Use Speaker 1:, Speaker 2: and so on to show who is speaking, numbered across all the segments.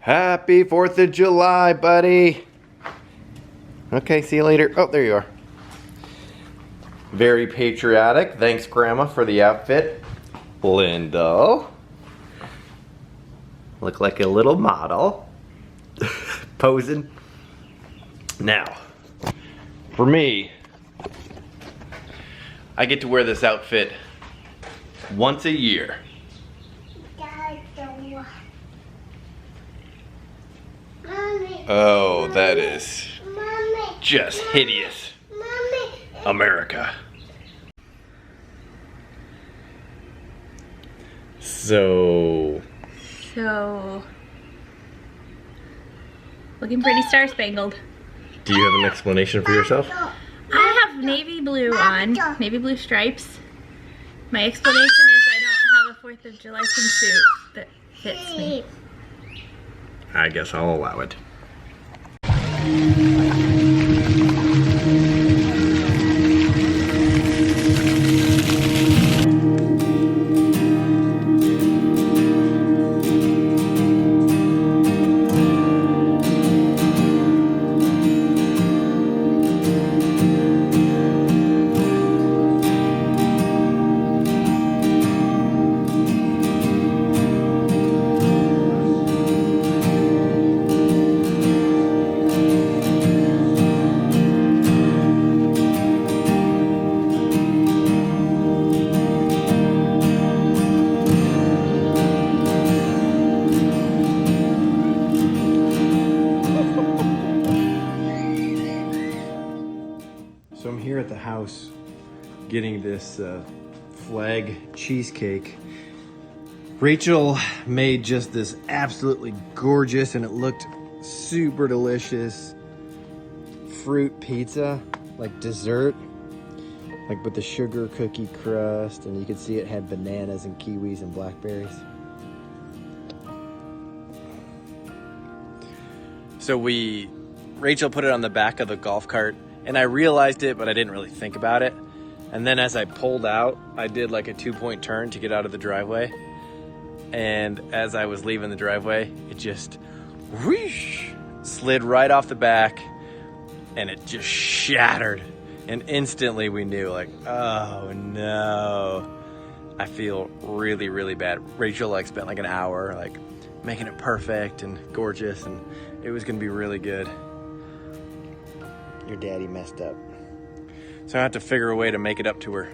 Speaker 1: Happy 4th of July, buddy. Okay, see you later. Oh, there you are. Very patriotic. Thanks, Grandma, for the outfit. Linda. Look like a little model. Posing. Now, for me, I get to wear this outfit once a year. Oh, that is just hideous. America. So,
Speaker 2: looking pretty star-spangled.
Speaker 1: Do you have an explanation for yourself?
Speaker 2: I have navy blue on, navy blue stripes. My explanation is I don't have a 4th of July swimsuit that fits me.
Speaker 1: I guess I'll allow it. So I'm here at the house getting this flag cheesecake. Rachel made just this absolutely gorgeous, and it looked super delicious, fruit pizza, like dessert, like with the sugar cookie crust, and you could see it had bananas and kiwis and blackberries. So Rachel put it on the back of the golf cart, and I realized it, but I didn't really think about it. And then as I pulled out, I did like a 2-point turn to get out of the driveway. And as I was leaving the driveway, it just whoosh, slid right off the back, and it just shattered. And instantly we knew, like, oh no. I feel really, really bad. Rachel spent like an hour making it perfect and gorgeous, and it was gonna be really good. Your daddy messed up. So I have to figure a way to make it up to her.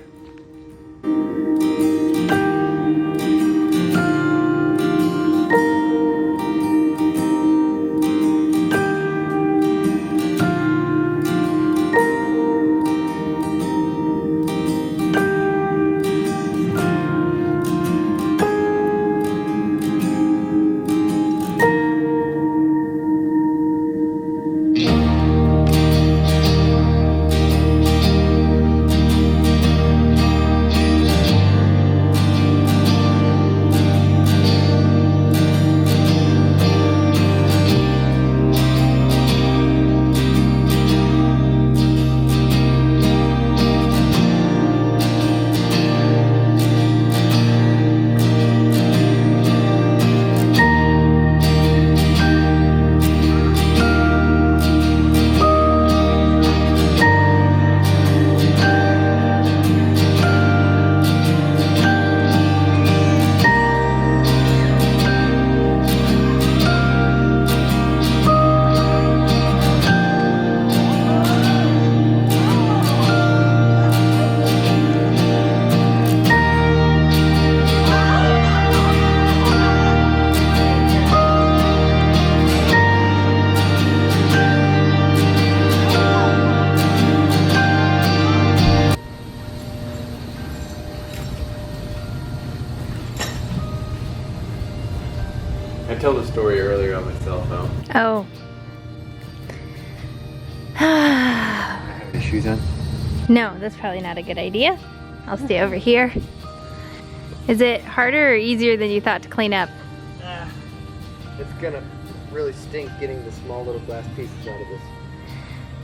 Speaker 1: I told the story earlier on my cell phone.
Speaker 2: Oh.
Speaker 1: Have your shoes on?
Speaker 2: No, that's probably not a good idea. I'll stay over here. Is it harder or easier than you thought to clean up?
Speaker 1: It's gonna really stink getting the small little glass pieces out of this.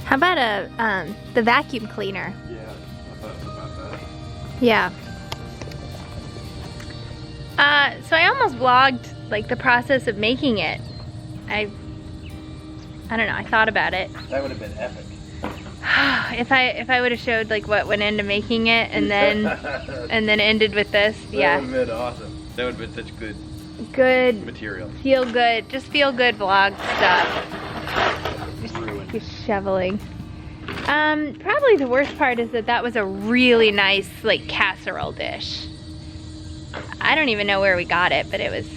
Speaker 2: How about the vacuum cleaner?
Speaker 1: Yeah, I thought about that.
Speaker 2: Yeah. So I almost vlogged like the process of making it. I don't know, I thought about it.
Speaker 1: That would have been epic.
Speaker 2: If I would have showed like what went into making it and then ended with this, yeah.
Speaker 1: That would have been awesome. That would have been such
Speaker 2: good
Speaker 1: material.
Speaker 2: Feel good, just feel good vlog stuff. He's shoveling. Probably the worst part is that was a really nice like casserole dish. I don't even know where we got it, but it was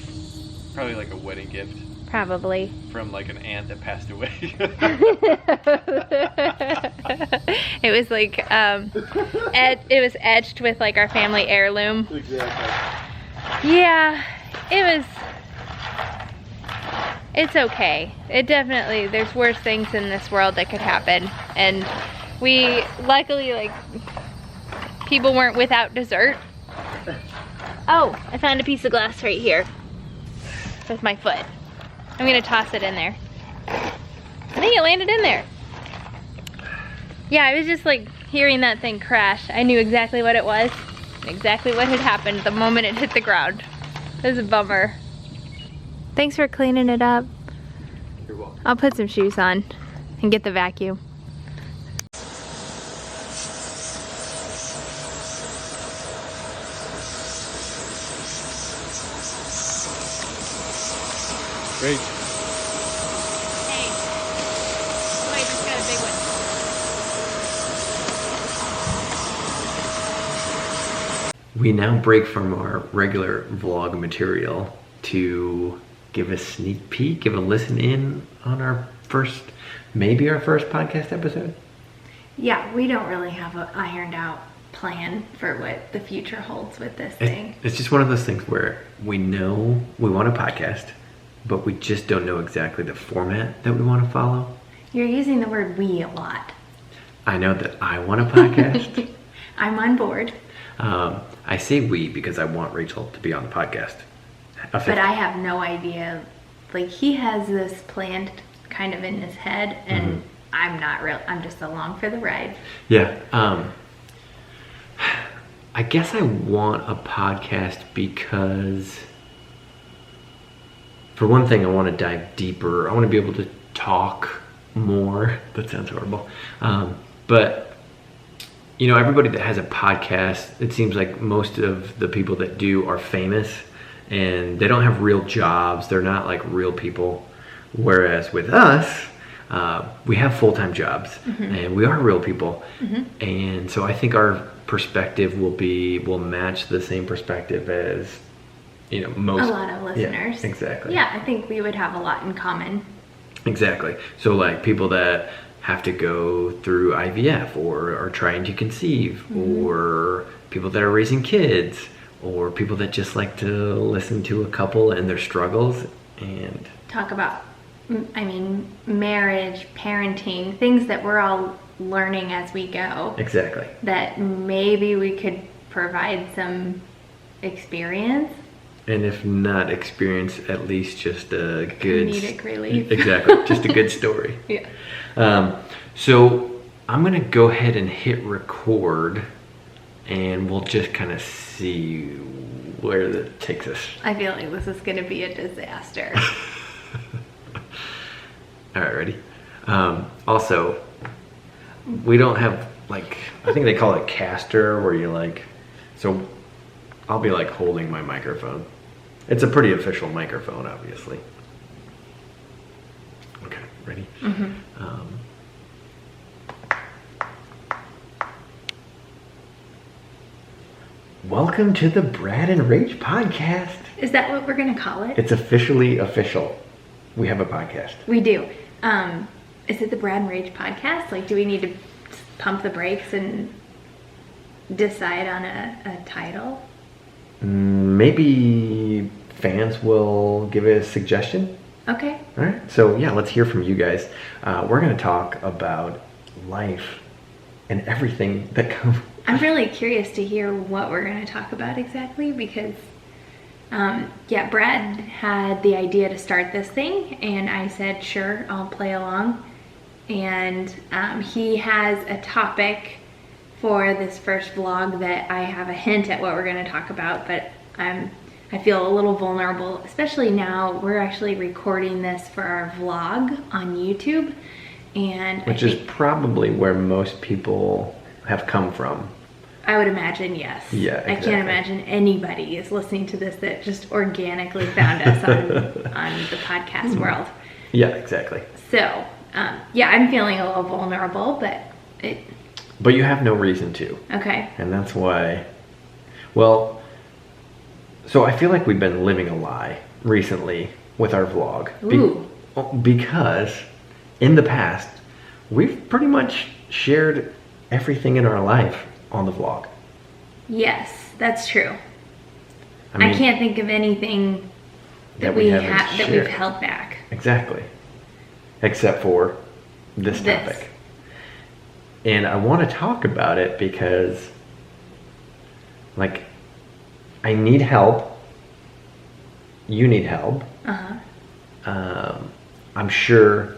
Speaker 1: probably like a wedding gift.
Speaker 2: Probably.
Speaker 1: From like an aunt that passed away.
Speaker 2: It was like, it was etched with like our family heirloom.
Speaker 1: Exactly.
Speaker 2: Yeah, it's okay. It definitely, there's worse things in this world that could happen. And we, luckily, like, people weren't without dessert. Oh, I found a piece of glass right here with my foot. I'm gonna toss it in there. I think it landed in there. Yeah, I was just like hearing that thing crash. I knew exactly what it was, exactly what had happened the moment it hit the ground. It was a bummer. Thanks for cleaning it up.
Speaker 1: You're welcome.
Speaker 2: I'll put some shoes on and get the vacuum.
Speaker 1: Great.
Speaker 2: Hey. Oh, I just got a big one.
Speaker 1: We now break from our regular vlog material to give a sneak peek, give a listen in on our first, maybe our first podcast episode.
Speaker 3: Yeah, we don't really have an ironed out plan for what the future holds with this thing.
Speaker 1: It's just one of those things where we know we want a podcast, but we just don't know exactly the format that we want to follow.
Speaker 3: You're using the word we a lot.
Speaker 1: I know that I want a podcast.
Speaker 3: I'm on board.
Speaker 1: I say we because I want Rachel to be on the podcast.
Speaker 3: But I have no idea. Like, he has this planned kind of in his head, and I'm not real. I'm just along for the ride.
Speaker 1: Yeah. I guess I want a podcast because, for one thing, I want to dive deeper. I want to be able to talk more. That sounds horrible. But, you know, everybody that has a podcast, it seems like most of the people that do are famous and they don't have real jobs. They're not like real people. Whereas with us, we have full-time jobs and we are real people. And so I think our perspective will match the same perspective as, you know, most.
Speaker 3: A lot of listeners.
Speaker 1: Yeah, exactly.
Speaker 3: Yeah, I think we would have a lot in common.
Speaker 1: Exactly. So like people that have to go through IVF or are trying to conceive, or people that are raising kids, or people that just like to listen to a couple and their struggles and
Speaker 3: talk about, I mean, marriage, parenting, things that we're all learning as we go.
Speaker 1: Exactly.
Speaker 3: That maybe we could provide some experience.
Speaker 1: And if not experience, at least just a good
Speaker 3: comedic relief.
Speaker 1: Exactly, just a good story.
Speaker 3: Yeah.
Speaker 1: So I'm gonna go ahead and hit record, and we'll just kind of see where that takes us.
Speaker 3: I feel like this is gonna be a disaster.
Speaker 1: All right, ready? Also, we don't have like, I think they call it caster, where you like, so I'll be like holding my microphone. It's a pretty official microphone, obviously. Okay, ready? Welcome to the Brad and Rach podcast.
Speaker 3: Is that what we're gonna call it?
Speaker 1: It's officially official. We have a podcast.
Speaker 3: We do. Is it the Brad and Rach podcast? Like, do we need to pump the brakes and decide on a title?
Speaker 1: Maybe fans will give a suggestion.
Speaker 3: Okay.
Speaker 1: All right. So yeah, let's hear from you guys. We're going to talk about life and everything that comes.
Speaker 3: I'm really curious to hear what we're going to talk about exactly because, yeah, Brad had the idea to start this thing, and I said, sure, I'll play along. And he has a topic for this first vlog that I have a hint at what we're going to talk about, but I'm I feel a little vulnerable, especially now. We're actually recording this for our vlog on YouTube. And
Speaker 4: which is probably where most people have come from.
Speaker 3: I would imagine, yes.
Speaker 4: Yeah, exactly.
Speaker 3: I can't imagine anybody is listening to this that just organically found us on the podcast world.
Speaker 4: Yeah, exactly.
Speaker 3: So, yeah, I'm feeling a little vulnerable,
Speaker 4: But you have no reason to.
Speaker 3: Okay.
Speaker 4: And that's why, well, so I feel like we've been living a lie recently with our vlog.
Speaker 3: Ooh.
Speaker 4: Because in the past, we've pretty much shared everything in our life on the vlog.
Speaker 3: Yes, that's true.
Speaker 4: I mean,
Speaker 3: I can't think of anything that we've held back.
Speaker 4: Exactly. Except for this topic. And I want to talk about it because, like, I need help. You need help. I'm sure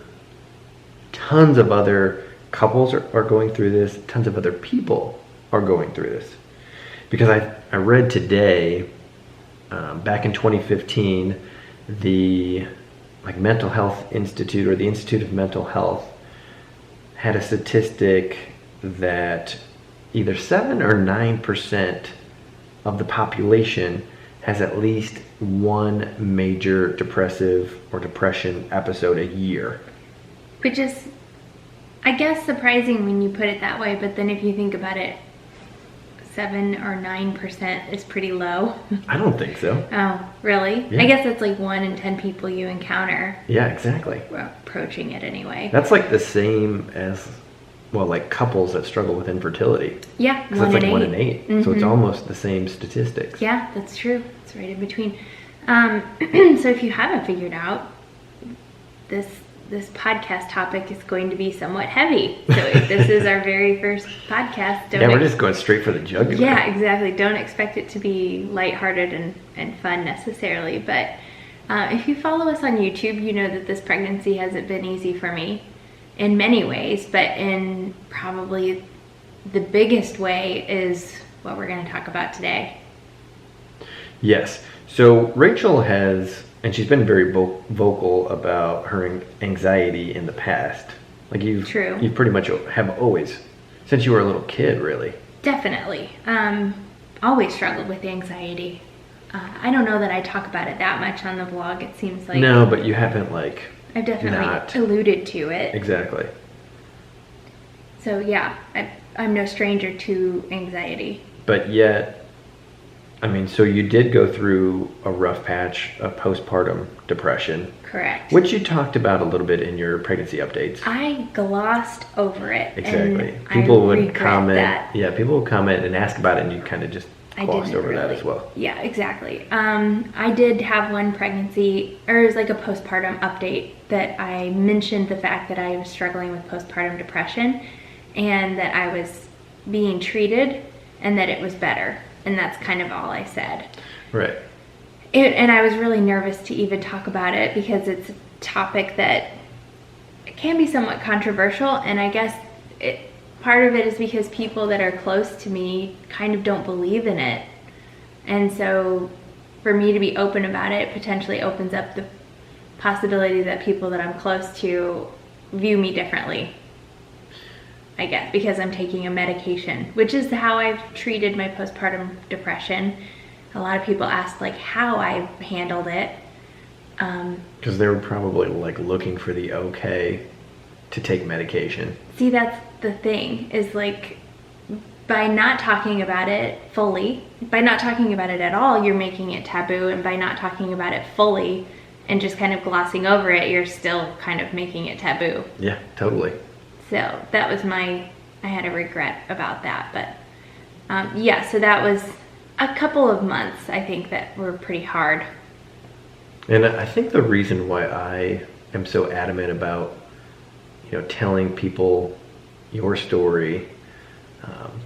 Speaker 4: tons of other couples are going through this. Tons of other people are going through this. Because I read today, back in 2015, the Mental Health Institute, or the Institute of Mental Health, had a statistic that either 7 or 9% of the population has at least one major depressive or depression episode a year.
Speaker 3: Which is, I guess, surprising when you put it that way, but then if you think about it, 7 or 9% is pretty low.
Speaker 4: I don't think so.
Speaker 3: Oh, really?
Speaker 4: Yeah.
Speaker 3: I guess it's like 1 in 10 people you encounter.
Speaker 4: Yeah, exactly.
Speaker 3: We're approaching it anyway.
Speaker 4: That's like the same as, well, like couples that struggle with infertility.
Speaker 3: Yeah,
Speaker 4: 'Cause
Speaker 3: 1
Speaker 4: that's
Speaker 3: in
Speaker 4: like
Speaker 3: 8.
Speaker 4: 1 in 8. So it's almost the same statistics.
Speaker 3: Yeah, that's true. It's right in between. So if you haven't figured out, this podcast topic is going to be somewhat heavy. So if this is our very first podcast,
Speaker 4: Yeah, we're just going straight for the jugular.
Speaker 3: Yeah, exactly. Don't expect it to be lighthearted and fun necessarily. But if you follow us on YouTube, you know that this pregnancy hasn't been easy for me in many ways, but in probably the biggest way is what we're going to talk about today.
Speaker 4: Yes. So Rachel has, and she's been very vocal about her anxiety in the past. Like you pretty much have always, since you were a little kid, really.
Speaker 3: Definitely. Always struggled with anxiety. I don't know that I talk about it that much on the vlog. It seems like...
Speaker 4: No, but you haven't like...
Speaker 3: I've definitely alluded to it.
Speaker 4: Exactly.
Speaker 3: So yeah, I'm no stranger to anxiety.
Speaker 4: But yet, I mean, so you did go through a rough patch of postpartum depression.
Speaker 3: Correct.
Speaker 4: Which you talked about a little bit in your pregnancy updates.
Speaker 3: I glossed over it.
Speaker 4: Exactly.
Speaker 3: And
Speaker 4: people
Speaker 3: I
Speaker 4: would comment.
Speaker 3: That.
Speaker 4: Yeah, people would comment and ask about it, and you kind of just glossed over that as well.
Speaker 3: Yeah, exactly. I did have one pregnancy, or it was like a postpartum update, that I mentioned the fact that I was struggling with postpartum depression and that I was being treated and that it was better. And that's kind of all I said.
Speaker 4: Right.
Speaker 3: And I was really nervous to even talk about it because it's a topic that can be somewhat controversial. And I guess part of it is because people that are close to me kind of don't believe in it. And so for me to be open about it potentially opens up the possibility that people that I'm close to view me differently. I guess, because I'm taking a medication, which is how I've treated my postpartum depression. A lot of people ask like how I've handled it.
Speaker 4: Because they were probably like looking for the okay to take medication.
Speaker 3: See, that's the thing, is like by not talking about it fully, by not talking about it at all, you're making it taboo. And by not talking about it fully and just kind of glossing over it, you're still kind of making it taboo.
Speaker 4: Yeah, totally.
Speaker 3: So that was I had a regret about that. But yeah, so that was a couple of months, I think, that were pretty hard.
Speaker 4: And I think the reason why I am so adamant about, telling people your story,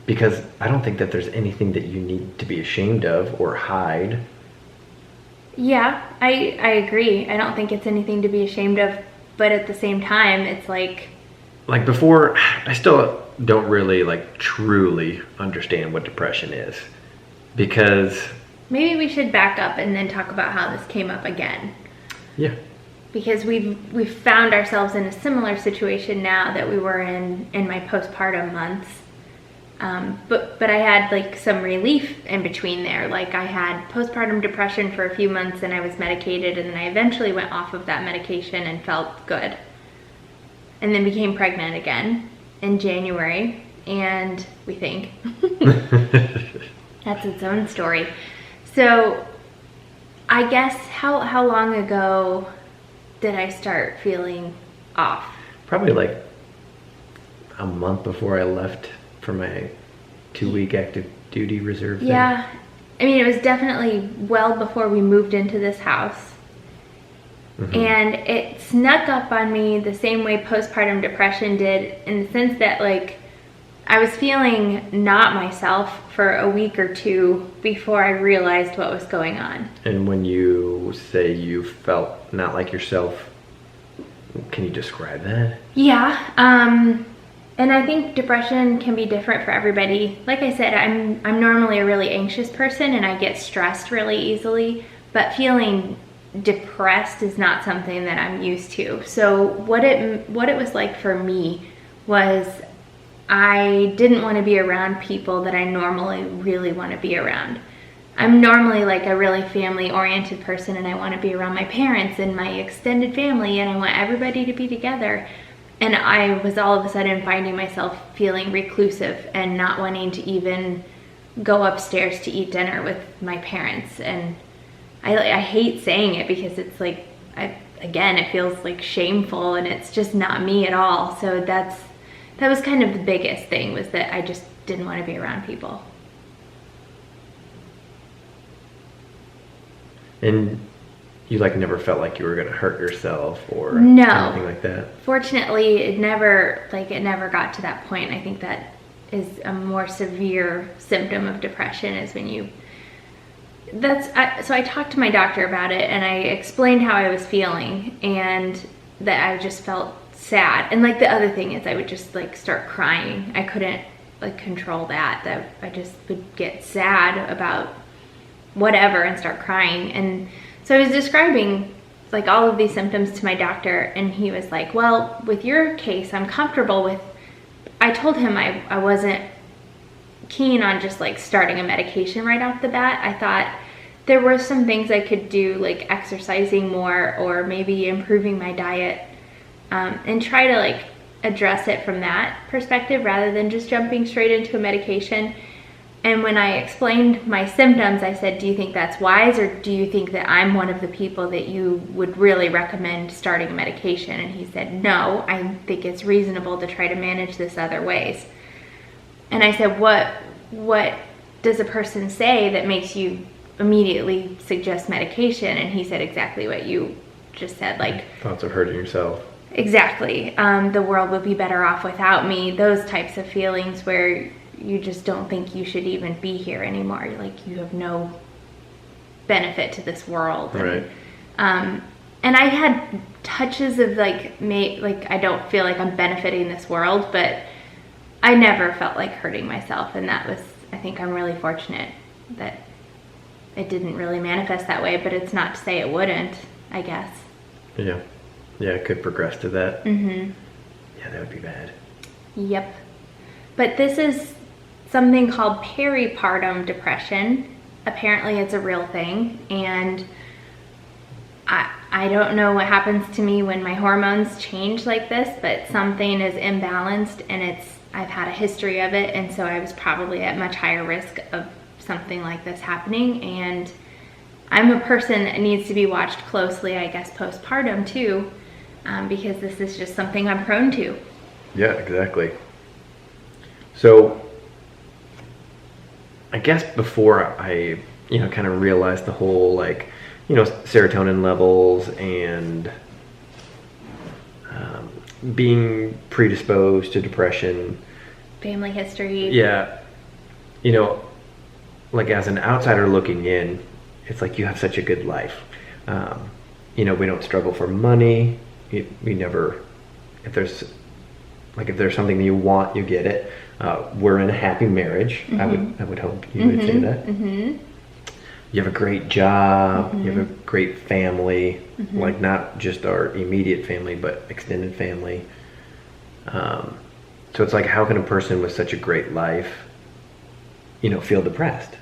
Speaker 4: because I don't think that there's anything that you need to be ashamed of or hide.
Speaker 3: Yeah, I agree. I don't think it's anything to be ashamed of, but at the same time, it's like
Speaker 4: before, I still don't really truly understand what depression is, because
Speaker 3: maybe we should back up and then talk about how this came up again.
Speaker 4: Yeah.
Speaker 3: Because we've found ourselves in a similar situation now that we were in my postpartum months. But I had like some relief in between there. Like I had postpartum depression for a few months and I was medicated, and then I eventually went off of that medication and felt good. And then became pregnant again in January, and we think that's its own story. So I guess how long ago did I start feeling off?
Speaker 4: Probably like a month before I left for my 2-week active duty reserve thing.
Speaker 3: Yeah, I mean, it was definitely well before we moved into this house.
Speaker 4: Mm-hmm.
Speaker 3: And it snuck up on me the same way postpartum depression did, in the sense that like I was feeling not myself for a week or two before I realized what was going on.
Speaker 4: And when you say you felt not like yourself, can you describe that?
Speaker 3: Yeah, and I think depression can be different for everybody. Like I said, I'm normally a really anxious person and I get stressed really easily, but feeling depressed is not something that I'm used to. So what it was like for me was I didn't want to be around people that I normally really want to be around. I'm normally like a really family-oriented person, and I want to be around my parents and my extended family, and I want everybody to be together. And I was all of a sudden finding myself feeling reclusive and not wanting to even go upstairs to eat dinner with my parents. And I hate saying it because it's like, again, it feels like shameful, and it's just not me at all. So that was kind of the biggest thing, was that I just didn't want to be around people.
Speaker 4: And you like never felt like you were going to hurt yourself or
Speaker 3: No.
Speaker 4: anything like that?
Speaker 3: Fortunately, it never got to that point. I think that is a more severe symptom of depression, is when you... So I talked to my doctor about it, and I explained how I was feeling, and that I just felt sad. And like the other thing is I would just like start crying. I couldn't like control that I just would get sad about whatever and start crying. And so I was describing like all of these symptoms to my doctor, and he was like, well, with your case, I'm comfortable with... I told him I wasn't keen on just like starting a medication right off the bat. I thought there were some things I could do, like exercising more or maybe improving my diet, and try to like address it from that perspective rather than just jumping straight into a medication. And when I explained my symptoms, I said, do you think that's wise, or do you think that I'm one of the people that you would really recommend starting a medication? And he said, no, I think it's reasonable to try to manage this other ways. And I said, what does a person say that makes you immediately suggest medication? And he said exactly what you just said, like
Speaker 4: Thoughts of hurting yourself.
Speaker 3: Exactly. The world would be better off without me. Those types of feelings where you just don't think you should even be here anymore. Like you have no benefit to this world.
Speaker 4: Right.
Speaker 3: And I had touches of like I don't feel like I'm benefiting this world, but I never felt like hurting myself. And that was, I think I'm really fortunate that it didn't really manifest that way, but it's not to say it wouldn't, I guess.
Speaker 4: Yeah. Yeah, it could progress to that.
Speaker 3: Mm-hmm.
Speaker 4: Yeah, that would be bad.
Speaker 3: Yep. But this is something called peripartum depression. Apparently it's a real thing, and I don't know what happens to me when my hormones change like this, but something is imbalanced, and I've had a history of it, and so I was probably at much higher risk of something like this happening. And I'm a person that needs to be watched closely, I guess, postpartum too, because this is just something I'm prone to.
Speaker 4: Yeah, exactly. So I guess before I, kind of realized the whole serotonin levels and being predisposed to depression.
Speaker 3: Family history.
Speaker 4: Yeah. Like as an outsider looking in, it's like you have such a good life. We don't struggle for money. We never, if there's something that you want, you get it. We're in a happy marriage. Mm-hmm. I would hope you would say that.
Speaker 3: Mm-hmm.
Speaker 4: you have a great job, you have a great family, like not just our immediate family, but extended family. So it's like, how can a person with such a great life, feel depressed?